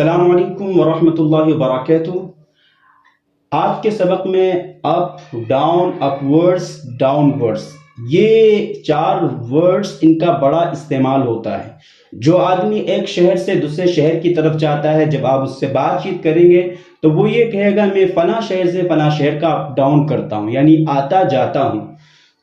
अस्सलाम वालेकुम वरहमतुल्लाहि वबरकातुहू। आज के सबक में अप, डाउन, अपवर्ड्स, डाउनवर्ड्स, ये चार वर्ड्स इनका बड़ा इस्तेमाल होता है। जो आदमी एक शहर से दूसरे शहर की तरफ जाता है, जब आप उससे बातचीत करेंगे तो वो ये कहेगा मैं फला शहर से फला शहर का अप डाउन करता हूँ, यानी आता जाता हूँ।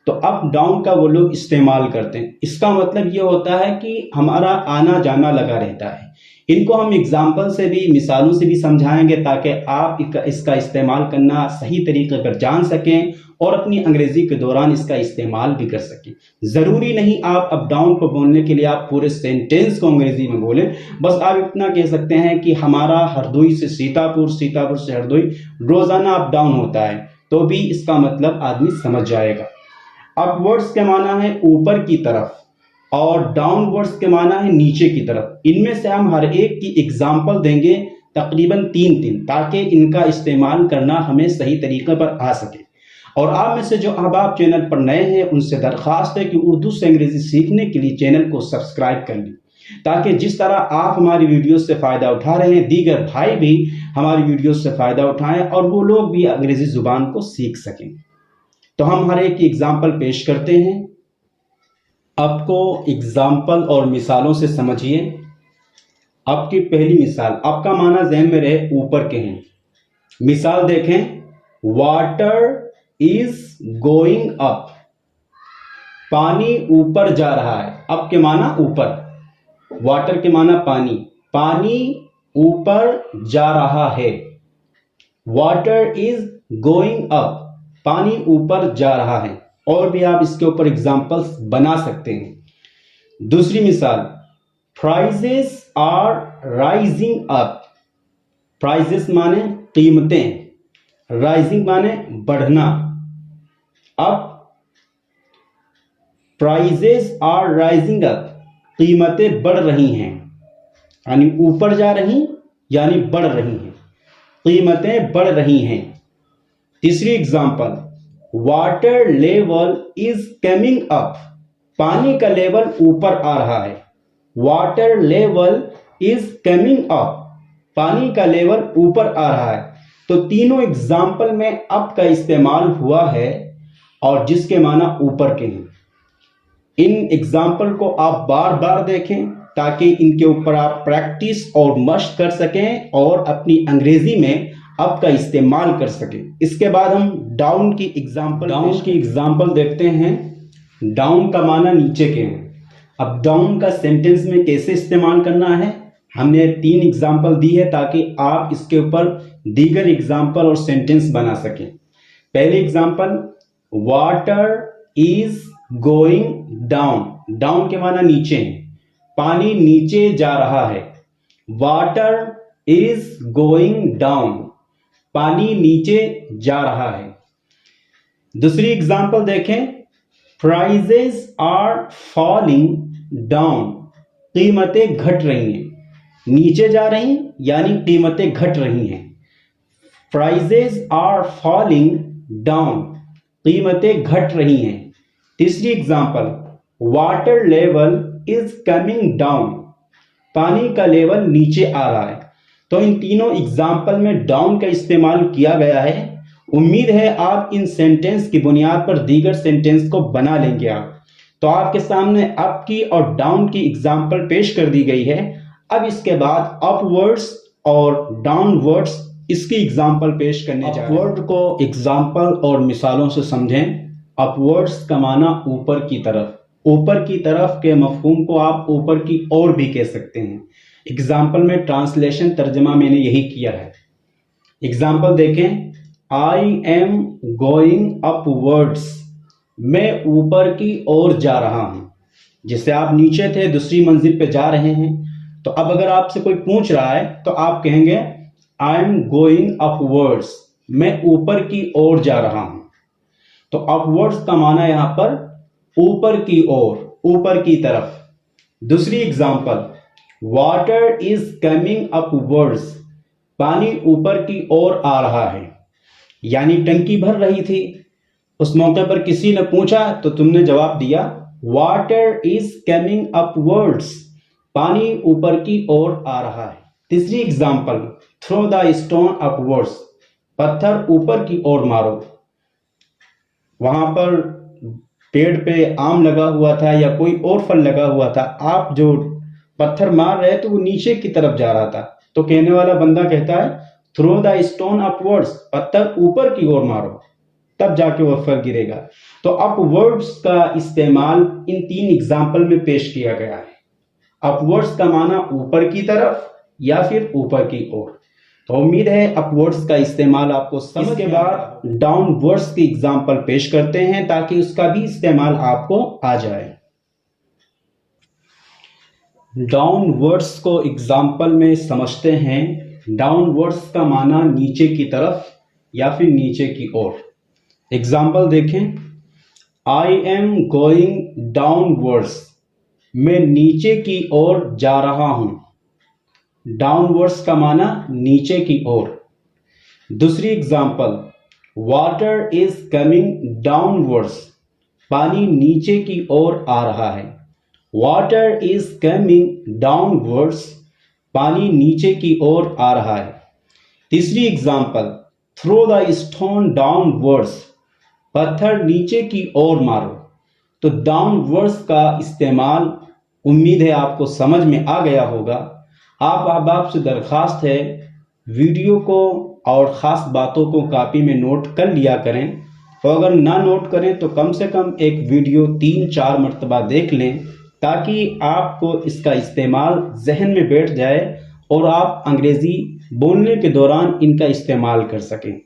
तो अप डाउन का वो लोग इस्तेमाल करते हैं। इसका मतलब ये होता है कि हमारा आना जाना लगा रहता है। इनको हम एग्जाम्पल से भी, मिसालों से भी समझाएंगे ताकि आप इसका इस्तेमाल करना सही तरीके पर जान सकें और अपनी अंग्रेजी के दौरान इसका इस्तेमाल भी कर सकें। ज़रूरी नहीं आप अप डाउन को बोलने के लिए आप पूरे सेंटेंस को अंग्रेजी में बोलें, बस आप इतना कह सकते हैं कि हमारा हरदोई से सीतापुर, सीतापुर से हरदोई रोज़ाना अप डाउन होता है, तो भी इसका मतलब आदमी समझ जाएगा। अपवर्ड्स के माना है ऊपर की तरफ और डाउनवर्ड्स के माना है नीचे की तरफ। इनमें से हम हर एक की एग्जाम्पल देंगे तकरीबन तीन, ताकि इनका इस्तेमाल करना हमें सही तरीके पर आ सके। और आप में से जो अहबाब चैनल पर नए हैं उनसे दरख्वास्त है कि उर्दू से अंग्रेजी सीखने के लिए चैनल को सब्सक्राइब कर लें, ताकि जिस तरह आप हमारी वीडियो से फ़ायदा उठा रहे हैं, दीगर भाई भी हमारी वीडियो से फ़ायदा उठाएं और वो लोग भी अंग्रेजी ज़ुबान को सीख सकें। तो हम हर एक की एग्जाम्पल पेश करते हैं। आपको एग्जाम्पल और मिसालों से समझिए। आपकी पहली मिसाल, आपका माना जहन में रहे ऊपर के हैं। मिसाल देखें, वाटर इज गोइंग अप, पानी ऊपर जा रहा है। अप के माना ऊपर, वाटर के माना पानी, पानी ऊपर जा रहा है। वाटर इज गोइंग अप, पानी ऊपर जा रहा है। और भी आप इसके ऊपर एग्जाम्पल्स बना सकते हैं। दूसरी मिसाल, prices are rising up. Prices माने कीमतें, राइजिंग माने बढ़ना। Up, prices are rising up, कीमतें बढ़ रही हैं, यानी ऊपर जा रही यानी बढ़ रही हैं, कीमतें बढ़ रही हैं। तीसरी example, water level is coming up, पानी का लेवल ऊपर आ रहा है। Water level is coming up, पानी का लेवल ऊपर आ रहा है। तो तीनों एग्जाम्पल में अप का इस्तेमाल हुआ है और जिसके माना ऊपर के हैं। इन एग्जाम्पल को आप बार बार देखें ताकि इनके ऊपर आप प्रैक्टिस और मश्क कर सकें और अपनी अंग्रेजी में अप का इस्तेमाल कर सकें। इसके बाद हम डाउन की एग्जाम्पल देखते हैं। डाउन का माना नीचे के हैं। अब डाउन का सेंटेंस में कैसे इस्तेमाल करना है, हमने 3 एग्जाम्पल दी है ताकि आप इसके ऊपर दीगर एग्जाम्पल और सेंटेंस बना सकें। पहली example, water is going down. Down के माना नीचे है, पानी नीचे जा रहा है। वाटर इज गोइंग डाउन, पानी नीचे जा रहा है। दूसरी एग्जाम्पल देखें, प्राइजेस आर फॉलिंग डाउन, कीमतें घट रही हैं। नीचे जा रही यानी कीमतें घट रही हैं। प्राइजेस आर फॉलिंग डाउन, कीमतें घट रही हैं। तीसरी example, water level is coming down, पानी का लेवल नीचे आ रहा है। तो इन तीनों एग्जाम्पल में डाउन का इस्तेमाल किया गया है। उम्मीद है आप इन सेंटेंस की बुनियाद पर दीगर सेंटेंस को बना लेंगे। आप तो आपके सामने अप की और डाउन की एग्जाम्पल पेश कर दी गई है। अब इसके बाद अपवर्ड्स और डाउनवर्ड्स इसकी एग्जाम्पल पेश करने जा रहे हैं। अपवर्ड को एग्जाम्पल और मिसालों से समझें। अपवर्ड्स का माना ऊपर की तरफ। ऊपर की तरफ के मफहूम को आप ऊपर की ओर भी कह सकते हैं। एग्जाम्पल में ट्रांसलेशन तर्जमा मैंने यही किया है। एग्जाम्पल देखें, आई एम गोइंग अपवर्ड्स, मैं ऊपर की ओर जा रहा हूं। जिससे आप नीचे थे दूसरी मंजिल पे जा रहे हैं। तो अब अगर आपसे कोई पूछ रहा है तो आप कहेंगे आई एम गोइंग अपवर्ड्स, मैं ऊपर की ओर जा रहा हूं। तो अपवर्ड्स का माना यहां पर ऊपर की ओर, ऊपर की तरफ। दूसरी example, water is coming upwards, पानी ऊपर की ओर आ रहा है, यानी टंकी भर रही थी। उस मौके पर किसी ने पूछा तो तुमने जवाब दिया वाटर इज कमिंग अपवर्ड्स, पानी ऊपर की ओर आ रहा है। तीसरी example, throw the stone upwards, पत्थर ऊपर की ओर मारो। वहां पर पेड़ पे आम लगा हुआ था या कोई और फल लगा हुआ था, आप जो पत्थर मार रहे तो वो नीचे की तरफ जा रहा था, तो कहने वाला बंदा कहता है थ्रो द स्टोन अपवर्ड्स, पत्थर ऊपर की ओर मारो, तब जाके वो फल गिरेगा। तो अपवर्ड्स का इस्तेमाल इन 3 एग्जाम्पल में पेश किया गया है। अपवर्ड्स का माना ऊपर की तरफ या फिर ऊपर की ओर। तो उम्मीद है अपवर्ड्स का इस्तेमाल आपको समझ। इसके बाद डाउनवर्ड्स की एग्जाम्पल पेश करते हैं ताकि उसका भी इस्तेमाल आपको आ जाए। डाउनवर्ड्स को एग्जाम्पल में समझते हैं। डाउनवर्ड्स का माना नीचे की तरफ या फिर नीचे की ओर। एग्जाम्पल देखें, आई एम गोइंग डाउनवर्ड्स, मैं नीचे की ओर जा रहा हूं। डाउनवर्ड्स का माना नीचे की ओर। दूसरी example, water is coming downwards, पानी नीचे की ओर आ रहा है। वाटर इज कमिंग डाउनवर्ड्स, पानी नीचे की ओर आ रहा है। तीसरी example, throw the stone downwards, पत्थर नीचे की ओर मारो। तो डाउनवर्ड्स का इस्तेमाल उम्मीद है आपको समझ में आ गया होगा। आप अहबाब से दरख्वास्त है वीडियो को और ख़ास बातों को कॉपी में नोट कर लिया करें, और अगर ना नोट करें तो कम से कम एक वीडियो 3-4 मरतबा देख लें ताकि आपको इसका इस्तेमाल जहन में बैठ जाए और आप अंग्रेज़ी बोलने के दौरान इनका इस्तेमाल कर सकें।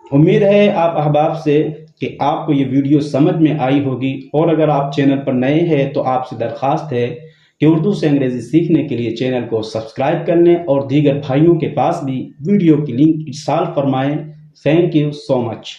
उम्मीद है आप अहबाब से कि आपको ये वीडियो समझ में आई होगी, और अगर आप चैनल पर नए हैं तो आपसे दरख्वास्त है कि उर्दू से अंग्रेज़ी सीखने के लिए चैनल को सब्सक्राइब कर लें और दीगर भाइयों के पास भी वीडियो की लिंक इरसाल फरमाएं। Thank you so much.